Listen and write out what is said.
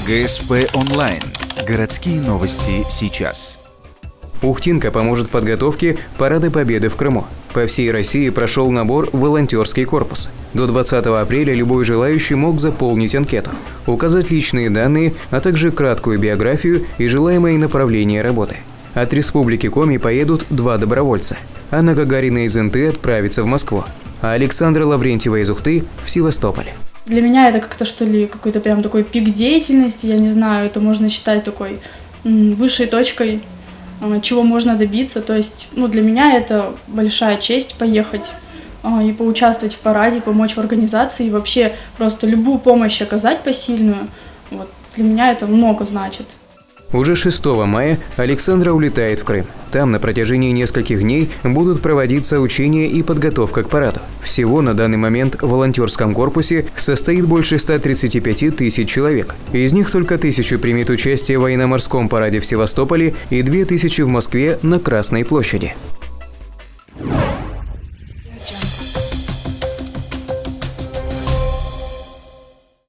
ГСП онлайн. Городские новости сейчас. Ухтинка поможет в подготовке Парада Победы в Крыму. По всей России прошел набор в волонтерский корпус. До 20 апреля любой желающий мог заполнить анкету, указать личные данные, а также краткую биографию и желаемое направление работы. От Республики Коми поедут 2 добровольца. Анна Гагарина из НТ отправится в Москву, а Александра Лаврентьева из Ухты в Севастополь. Для меня это как-то что ли какой-то прям такой пик деятельности, я не знаю, это можно считать такой высшей точкой, чего можно добиться. То есть, для меня это большая честь поехать и поучаствовать в параде, помочь в организации, и вообще просто любую помощь оказать посильную. Вот, для меня это много значит. Уже 6 мая Александра улетает в Крым. Там на протяжении нескольких дней будут проводиться учения и подготовка к параду. Всего на данный момент в волонтерском корпусе состоит больше 135 тысяч человек. Из них только 1000 примет участие в военно-морском параде в Севастополе и 2000 в Москве на Красной площади.